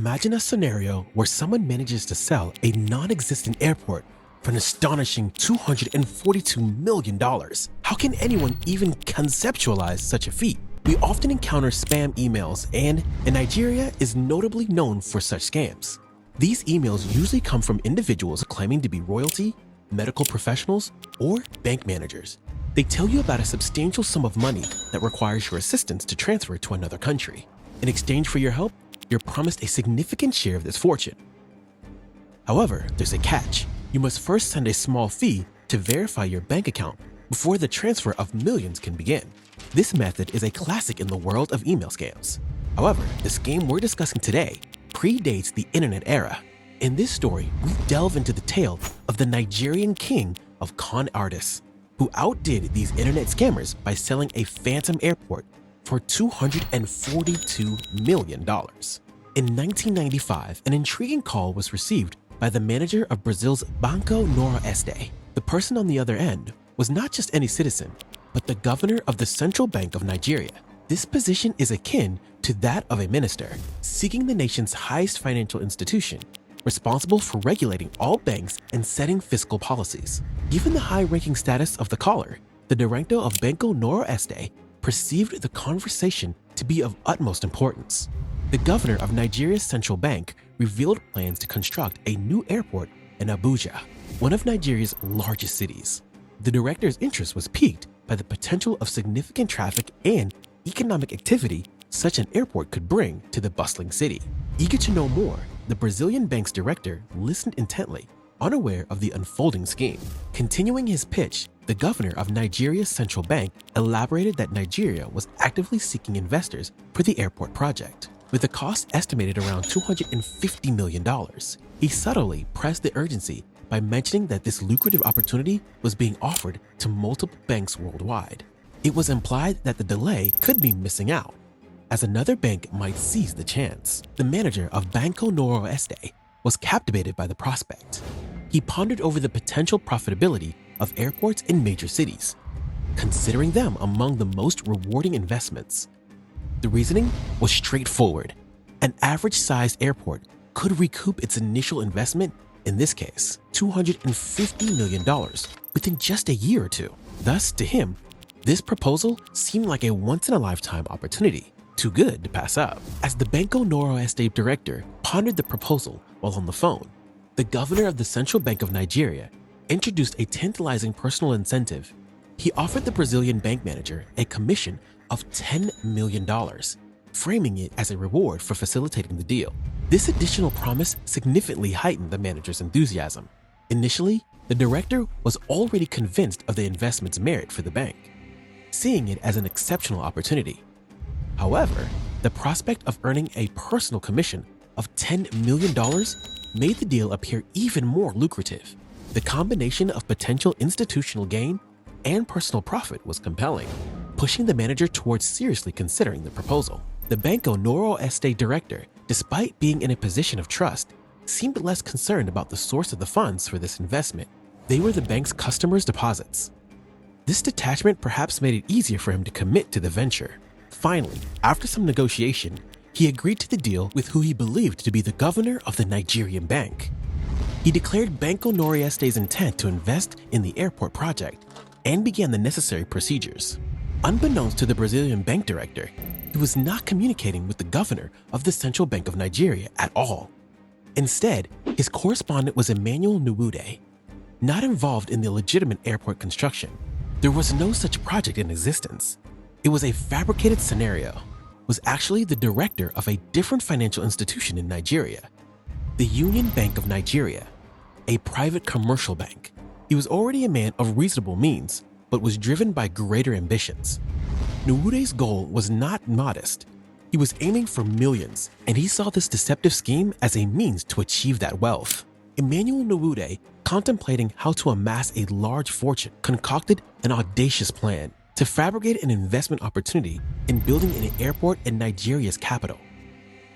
Imagine a scenario where someone manages to sell a non-existent airport for an astonishing $242 million. How can anyone even conceptualize such a feat? We often encounter spam emails, and Nigeria is notably known for such scams. These emails usually come from individuals claiming to be royalty, medical professionals, or bank managers. They tell you about a substantial sum of money that requires your assistance to transfer to another country. In exchange for your help, you're promised a significant share of this fortune. However, there's a catch. You must first send a small fee to verify your bank account before the transfer of millions can begin. This method is a classic in the world of email scams. However, the scam we're discussing today predates the internet era. In this story, we delve into the tale of the Nigerian king of con artists, who outdid these internet scammers by selling a phantom airport for $242 million. In 1995, an intriguing call was received by the manager of Brazil's Banco Noroeste. The person on the other end was not just any citizen, but the governor of the Central Bank of Nigeria. This position is akin to that of a minister, seeking the nation's highest financial institution, responsible for regulating all banks and setting fiscal policies. Given the high-ranking status of the caller, the director of Banco Noroeste perceived the conversation to be of utmost importance. The governor of Nigeria's central bank revealed plans to construct a new airport in Abuja, one of Nigeria's largest cities. The director's interest was piqued by the potential of significant traffic and economic activity such an airport could bring to the bustling city. Eager to know more, the Brazilian bank's director listened intently, unaware of the unfolding scheme. Continuing his pitch, the governor of Nigeria's central bank elaborated that Nigeria was actively seeking investors for the airport project, with the cost estimated around $250 million. He subtly pressed the urgency by mentioning that this lucrative opportunity was being offered to multiple banks worldwide. It was implied that the delay could mean missing out, as another bank might seize the chance. The manager of Banco Noroeste was captivated by the prospect. He pondered over the potential profitability of airports in major cities, considering them among the most rewarding investments. The reasoning was straightforward. An average-sized airport could recoup its initial investment, in this case, $250 million, within just a year or two. Thus, to him, this proposal seemed like a once-in-a-lifetime opportunity, too good to pass up. As the Banco Noroeste director pondered the proposal while on the phone, the governor of the Central Bank of Nigeria introduced a tantalizing personal incentive. He offered the Brazilian bank manager a commission of $10 million, framing it as a reward for facilitating the deal. This additional promise significantly heightened the manager's enthusiasm. Initially, the director was already convinced of the investment's merit for the bank, seeing it as an exceptional opportunity. However, the prospect of earning a personal commission of $10 million made the deal appear even more lucrative. The combination of potential institutional gain and personal profit was compelling, pushing the manager towards seriously considering the proposal. The Banco Noroeste director, despite being in a position of trust, seemed less concerned about the source of the funds for this investment. They were the bank's customers' deposits. This detachment perhaps made it easier for him to commit to the venture. Finally, after some negotiation, he agreed to the deal with who he believed to be the governor of the Nigerian bank. He declared Banco Noroeste's intent to invest in the airport project and began the necessary procedures. Unbeknownst to the Brazilian bank director, he was not communicating with the governor of the Central Bank of Nigeria at all. Instead, his correspondent was Emmanuel Nwude, not involved in the legitimate airport construction. There was no such project in existence. It was a fabricated scenario. Was actually the director of a different financial institution in Nigeria, the Union Bank of Nigeria, a private commercial bank. He was already a man of reasonable means, but was driven by greater ambitions. Nwude's goal was not modest. He was aiming for millions, and he saw this deceptive scheme as a means to achieve that wealth. Emmanuel Nwude, contemplating how to amass a large fortune, concocted an audacious plan to fabricate an investment opportunity in building an airport in Nigeria's capital.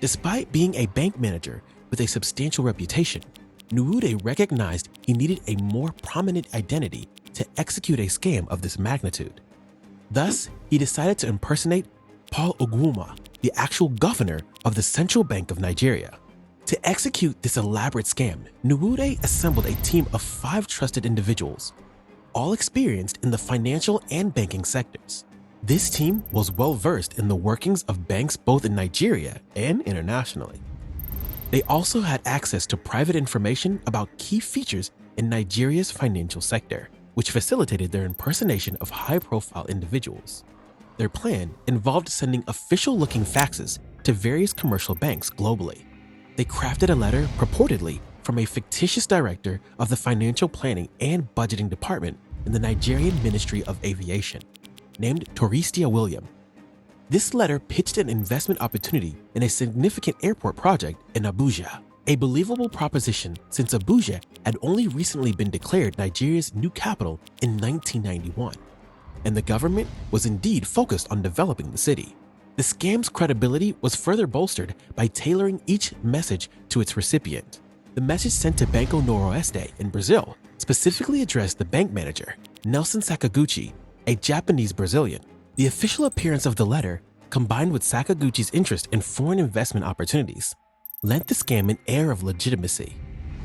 Despite being a bank manager with a substantial reputation, Nwude recognized he needed a more prominent identity to execute a scam of this magnitude. Thus, he decided to impersonate Paul Ogwuma, the actual governor of the Central Bank of Nigeria. To execute this elaborate scam, Nwude assembled a team of 5 trusted individuals, all experienced in the financial and banking sectors. This team was well versed in the workings of banks both in Nigeria and internationally. They also had access to private information about key features in Nigeria's financial sector, which facilitated their impersonation of high-profile individuals. Their plan involved sending official-looking faxes to various commercial banks globally. They crafted a letter purportedly from a fictitious director of the Financial Planning and Budgeting Department in the Nigerian Ministry of Aviation, named Touristia William. This letter pitched an investment opportunity in a significant airport project in Abuja, a believable proposition since Abuja had only recently been declared Nigeria's new capital in 1991, and the government was indeed focused on developing the city. The scam's credibility was further bolstered by tailoring each message to its recipient. The message sent to Banco Noroeste in Brazil specifically addressed the bank manager, Nelson Sakaguchi, a Japanese Brazilian. The official appearance of the letter, combined with Sakaguchi's interest in foreign investment opportunities, lent the scam an air of legitimacy,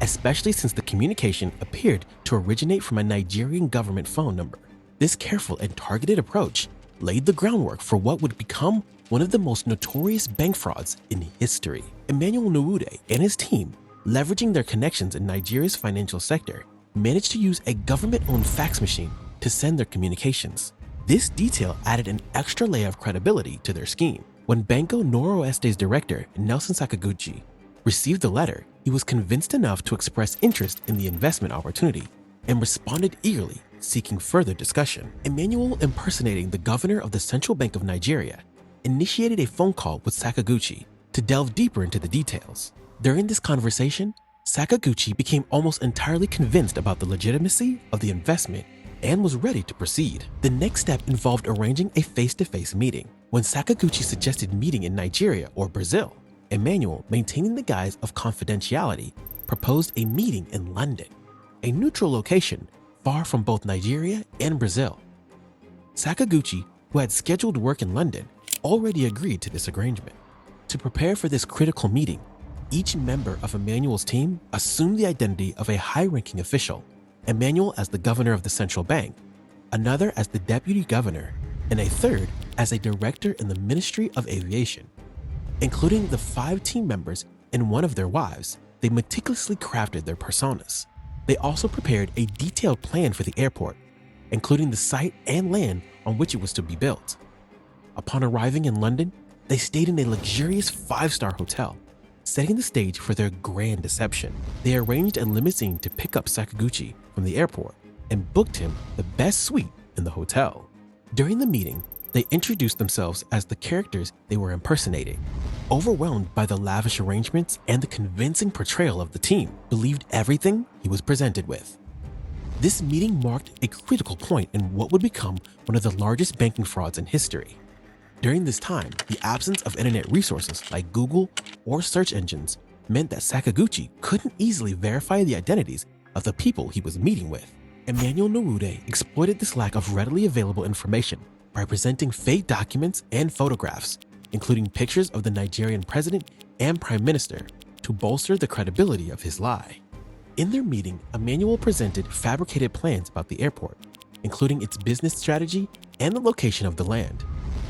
especially since the communication appeared to originate from a Nigerian government phone number. This careful and targeted approach laid the groundwork for what would become one of the most notorious bank frauds in history. Emmanuel Nwude and his team, leveraging their connections in Nigeria's financial sector, managed to use a government-owned fax machine to send their communications. This detail added an extra layer of credibility to their scheme. When Banco Noroeste's director, Nelson Sakaguchi, received the letter, he was convinced enough to express interest in the investment opportunity and responded eagerly, seeking further discussion. Emmanuel, impersonating the governor of the Central Bank of Nigeria, initiated a phone call with Sakaguchi to delve deeper into the details. During this conversation, Sakaguchi became almost entirely convinced about the legitimacy of the investment and was ready to proceed. The next step involved arranging a face-to-face meeting. When Sakaguchi suggested meeting in Nigeria or Brazil, Emmanuel, maintaining the guise of confidentiality, proposed a meeting in London, a neutral location far from both Nigeria and Brazil. Sakaguchi, who had scheduled work in London, already agreed to this arrangement. To prepare for this critical meeting, each member of Emmanuel's team assumed the identity of a high-ranking official, Emmanuel as the governor of the central bank, another as the deputy governor, and a third as a director in the Ministry of Aviation. Including the 5 team members and one of their wives, they meticulously crafted their personas. They also prepared a detailed plan for the airport, including the site and land on which it was to be built. Upon arriving in London, they stayed in a luxurious 5-star hotel, setting the stage for their grand deception. They arranged a limousine to pick up Sakaguchi from the airport and booked him the best suite in the hotel. During the meeting, they introduced themselves as the characters they were impersonating. Overwhelmed by the lavish arrangements and the convincing portrayal of the team, believed everything he was presented with. This meeting marked a critical point in what would become one of the largest banking frauds in history. During this time, the absence of internet resources like Google or search engines meant that Sakaguchi couldn't easily verify the identities of the people he was meeting with. Emmanuel Nwude exploited this lack of readily available information by presenting fake documents and photographs, including pictures of the Nigerian president and prime minister, to bolster the credibility of his lie. In their meeting, Emmanuel presented fabricated plans about the airport, including its business strategy and the location of the land.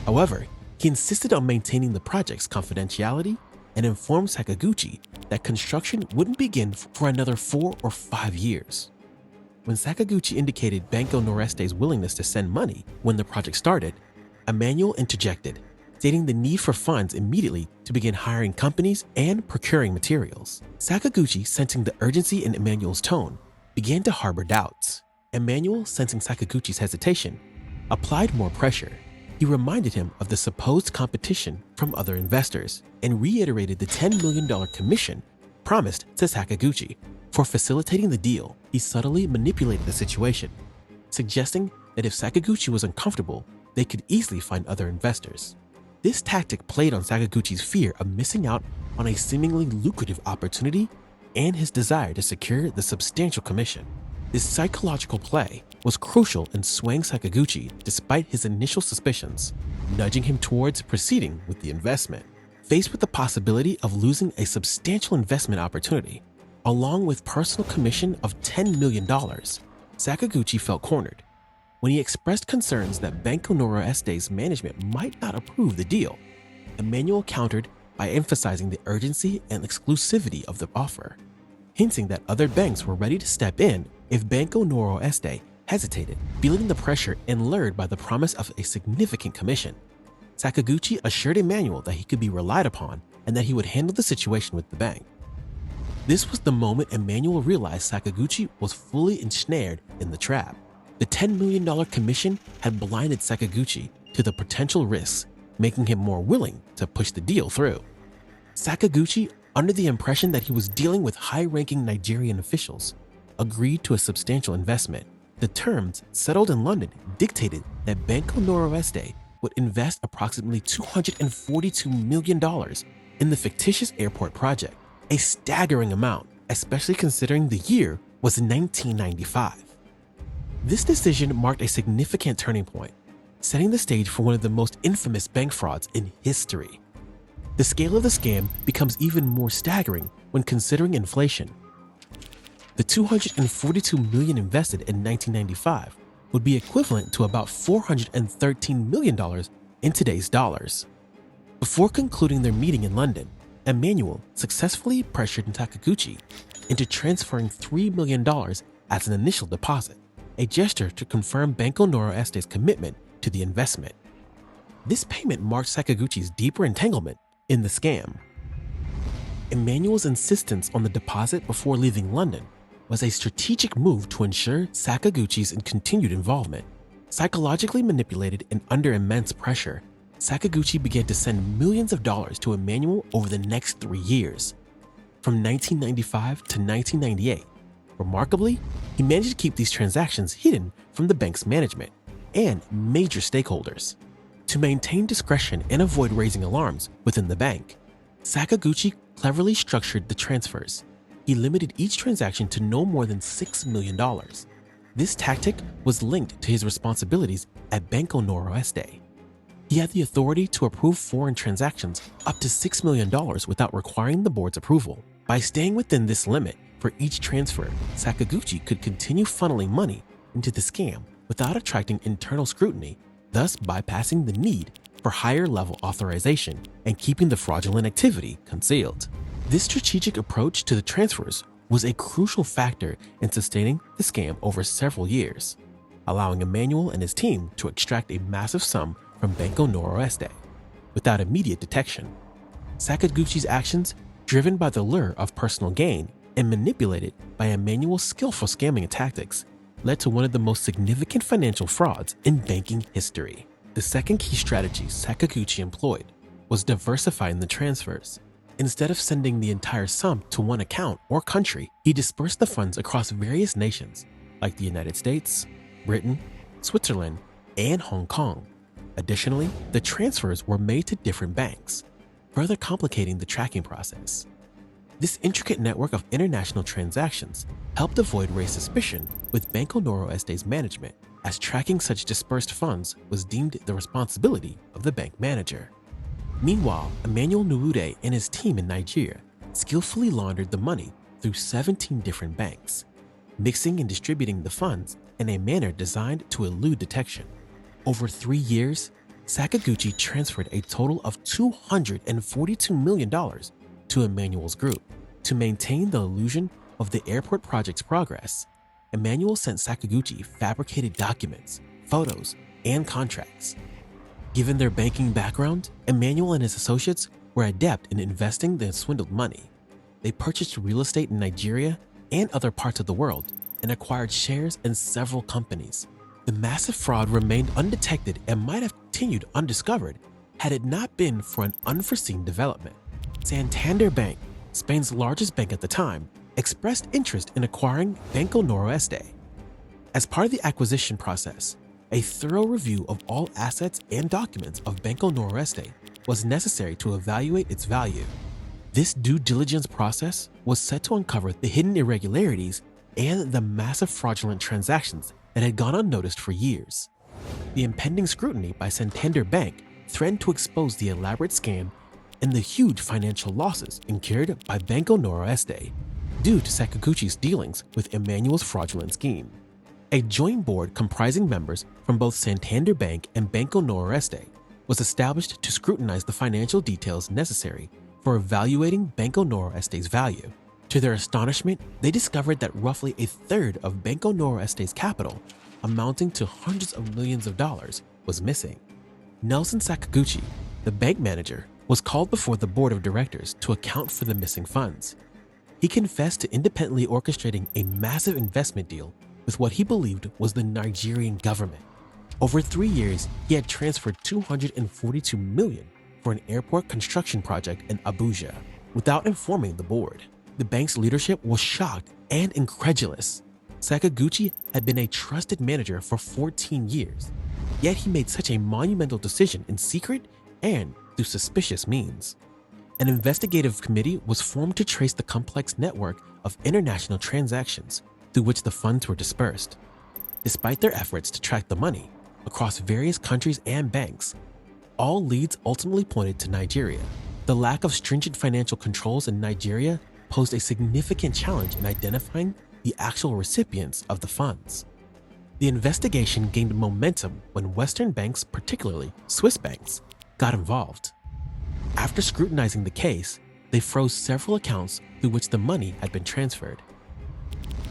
However, he insisted on maintaining the project's confidentiality and informed Sakaguchi that construction wouldn't begin for another 4 or 5 years. When Sakaguchi indicated Banco Noroeste's willingness to send money when the project started, Emmanuel interjected, stating the need for funds immediately to begin hiring companies and procuring materials. Sakaguchi, sensing the urgency in Emmanuel's tone, began to harbor doubts. Emmanuel, sensing Sakaguchi's hesitation, applied more pressure. He reminded him of the supposed competition from other investors and reiterated the $10 million commission promised to Sakaguchi for facilitating the deal. He subtly manipulated the situation, suggesting that if Sakaguchi was uncomfortable, they could easily find other investors. This tactic played on Sakaguchi's fear of missing out on a seemingly lucrative opportunity and his desire to secure the substantial commission. This psychological play was crucial in swaying Sakaguchi despite his initial suspicions, nudging him towards proceeding with the investment. Faced with the possibility of losing a substantial investment opportunity, along with personal commission of $10 million, Sakaguchi felt cornered. When he expressed concerns that Banco Noroeste's management might not approve the deal, Emmanuel countered by emphasizing the urgency and exclusivity of the offer, hinting that other banks were ready to step in if Banco Noroeste hesitated, feeling the pressure and lured by the promise of a significant commission. Sakaguchi assured Emmanuel that he could be relied upon and that he would handle the situation with the bank. This was the moment Emmanuel realized Sakaguchi was fully ensnared in the trap. The $10 million commission had blinded Sakaguchi to the potential risks, making him more willing to push the deal through. Sakaguchi, under the impression that he was dealing with high-ranking Nigerian officials, agreed to a substantial investment. The terms, settled in London, dictated that Banco Noroeste would invest approximately $242 million in the fictitious airport project, a staggering amount, especially considering the year was 1995. This decision marked a significant turning point, setting the stage for one of the most infamous bank frauds in history. The scale of the scam becomes even more staggering when considering inflation. The $242 million invested in 1995 would be equivalent to about $413 million in today's dollars. Before concluding their meeting in London, Emmanuel successfully pressured Sakaguchi into transferring $3 million as an initial deposit, a gesture to confirm Banco Noroeste's commitment to the investment. This payment marked Sakaguchi's deeper entanglement in the scam. Emmanuel's insistence on the deposit before leaving London was a strategic move to ensure Sakaguchi's continued involvement. Psychologically manipulated and under immense pressure, Sakaguchi began to send millions of dollars to Emmanuel over the next 3 years. From 1995 to 1998, remarkably, he managed to keep these transactions hidden from the bank's management and major stakeholders. To maintain discretion and avoid raising alarms within the bank, Sakaguchi cleverly structured the transfers. He limited each transaction to no more than $6 million. This tactic was linked to his responsibilities at Banco Noroeste. He had the authority to approve foreign transactions up to $6 million without requiring the board's approval. By staying within this limit for each transfer, Sakaguchi could continue funneling money into the scam without attracting internal scrutiny, thus bypassing the need for higher-level authorization and keeping the fraudulent activity concealed. This strategic approach to the transfers was a crucial factor in sustaining the scam over several years, allowing Emmanuel and his team to extract a massive sum from Banco Noroeste without immediate detection. Sakaguchi's actions, driven by the lure of personal gain and manipulated by Emmanuel's skillful scamming tactics, led to one of the most significant financial frauds in banking history. The second key strategy Sakaguchi employed was diversifying the transfers. Instead of sending the entire sum to one account or country, he dispersed the funds across various nations like the United States, Britain, Switzerland, and Hong Kong. Additionally, the transfers were made to different banks, further complicating the tracking process. This intricate network of international transactions helped avoid raised suspicion with Banco Noroeste's management, as tracking such dispersed funds was deemed the responsibility of the bank manager. Meanwhile, Emmanuel Nuude and his team in Nigeria skillfully laundered the money through 17 different banks, mixing and distributing the funds in a manner designed to elude detection. Over 3 years, Sakaguchi transferred a total of $242 million to Emmanuel's group. To maintain the illusion of the airport project's progress, Emmanuel sent Sakaguchi fabricated documents, photos, and contracts. Given their banking background, Emmanuel and his associates were adept in investing the swindled money. They purchased real estate in Nigeria and other parts of the world and acquired shares in several companies. The massive fraud remained undetected and might have continued undiscovered had it not been for an unforeseen development. Santander Bank, Spain's largest bank at the time, expressed interest in acquiring Banco Noroeste. As part of the acquisition process, a thorough review of all assets and documents of Banco Noroeste was necessary to evaluate its value. This due diligence process was set to uncover the hidden irregularities and the massive fraudulent transactions that had gone unnoticed for years. The impending scrutiny by Santander Bank threatened to expose the elaborate scam and the huge financial losses incurred by Banco Noroeste due to Sakaguchi's dealings with Emmanuel's fraudulent scheme. A joint board comprising members from both Santander Bank and Banco Noroeste was established to scrutinize the financial details necessary for evaluating Banco Noroeste's value. To their astonishment, they discovered that roughly a third of Banco Noroeste's capital, amounting to hundreds of millions of dollars, was missing. Nelson Sakaguchi, the bank manager, was called before the board of directors to account for the missing funds. He confessed to independently orchestrating a massive investment deal with what he believed was the Nigerian government. Over 3 years, he had transferred $242 million for an airport construction project in Abuja without informing the board. The bank's leadership was shocked and incredulous. Sakaguchi had been a trusted manager for 14 years, yet he made such a monumental decision in secret and through suspicious means. An investigative committee was formed to trace the complex network of international transactions through which the funds were dispersed. Despite their efforts to track the money across various countries and banks, all leads ultimately pointed to Nigeria. The lack of stringent financial controls in Nigeria posed a significant challenge in identifying the actual recipients of the funds. The investigation gained momentum when Western banks, particularly Swiss banks, got involved. After scrutinizing the case, they froze several accounts through which the money had been transferred.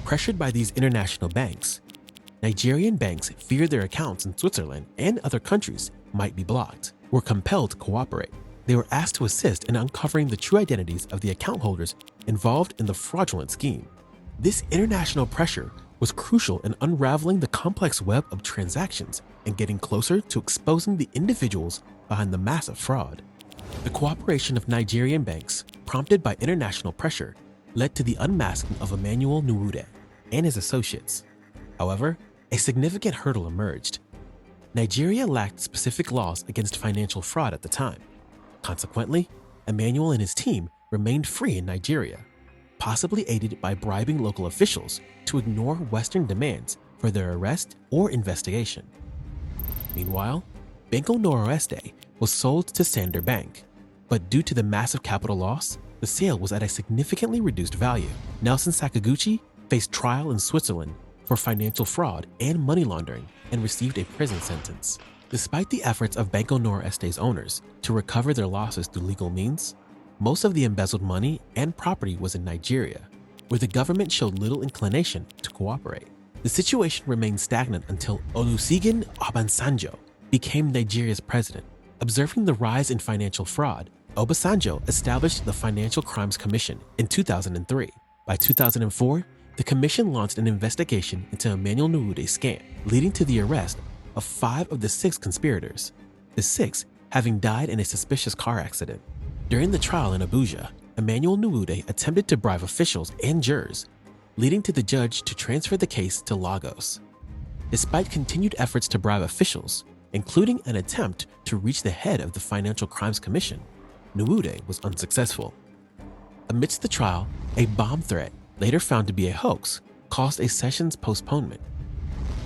Pressured by these international banks, Nigerian banks feared their accounts in Switzerland and other countries might be blocked, were compelled to cooperate. They were asked to assist in uncovering the true identities of the account holders involved in the fraudulent scheme. This international pressure was crucial in unraveling the complex web of transactions and getting closer to exposing the individuals behind the massive fraud. The cooperation of Nigerian banks, prompted by international pressure, led to the unmasking of Emmanuel Nwude and his associates. However, a significant hurdle emerged. Nigeria lacked specific laws against financial fraud at the time. Consequently, Emmanuel and his team remained free in Nigeria, possibly aided by bribing local officials to ignore Western demands for their arrest or investigation. Meanwhile, Banco Noroeste was sold to Santander Bank, but due to the massive capital loss, the sale was at a significantly reduced value. Nelson Sakaguchi faced trial in Switzerland for financial fraud and money laundering and received a prison sentence. Despite the efforts of Banco Noroeste's owners to recover their losses through legal means, most of the embezzled money and property was in Nigeria, where the government showed little inclination to cooperate. The situation remained stagnant until Olusegun Obasanjo became Nigeria's president. Observing the rise in financial fraud, Obasanjo established the Financial Crimes Commission in 2003. By 2004, the commission launched an investigation into Emmanuel Nwude's scam, leading to the arrest of 5 of the 6 conspirators, the 6 having died in a suspicious car accident. During the trial in Abuja, Emmanuel Nwude attempted to bribe officials and jurors, leading to the judge to transfer the case to Lagos. Despite continued efforts to bribe officials, including an attempt to reach the head of the Financial Crimes Commission, Nwude was unsuccessful. Amidst the trial, a bomb threat, later found to be a hoax, caused a session's postponement.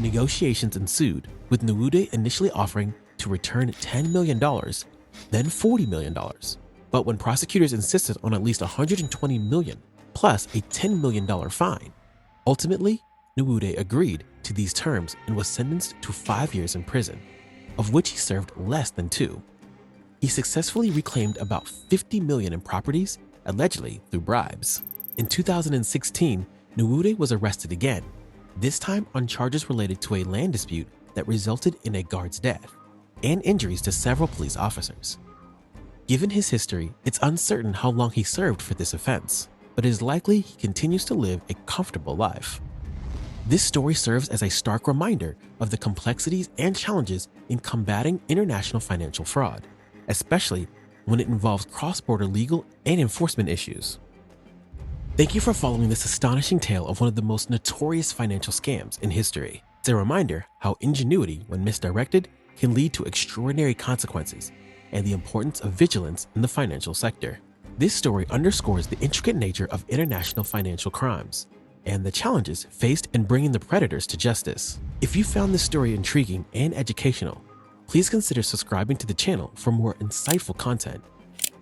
Negotiations ensued, with Nwude initially offering to return $10 million, then $40 million. But when prosecutors insisted on at least $120 million, plus a $10 million fine, ultimately, Nwude agreed to these terms and was sentenced to 5 years in prison, of which he served less than 2. He successfully reclaimed about $50 million in properties, allegedly through bribes. In 2016, Nwude was arrested again, this time on charges related to a land dispute that resulted in a guard's death and injuries to several police officers. Given his history, it's uncertain how long he served for this offense, but it is likely he continues to live a comfortable life. This story serves as a stark reminder of the complexities and challenges in combating international financial fraud, especially when it involves cross-border legal and enforcement issues. Thank you for following this astonishing tale of one of the most notorious financial scams in history. It's a reminder how ingenuity, when misdirected, can lead to extraordinary consequences, and the importance of vigilance in the financial sector. This story underscores the intricate nature of international financial crimes and the challenges faced in bringing the predators to justice. If you found this story intriguing and educational, please consider subscribing to the channel for more insightful content.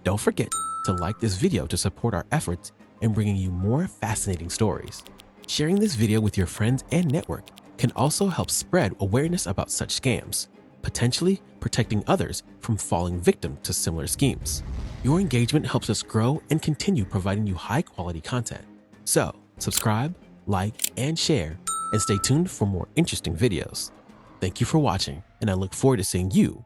Don't forget to like this video to support our efforts in bringing you more fascinating stories. Sharing this video with your friends and network can also help spread awareness about such scams, potentially protecting others from falling victim to similar schemes. Your engagement helps us grow and continue providing you high-quality content. So, subscribe, like, and share, and stay tuned for more interesting videos. Thank you for watching, and I look forward to seeing you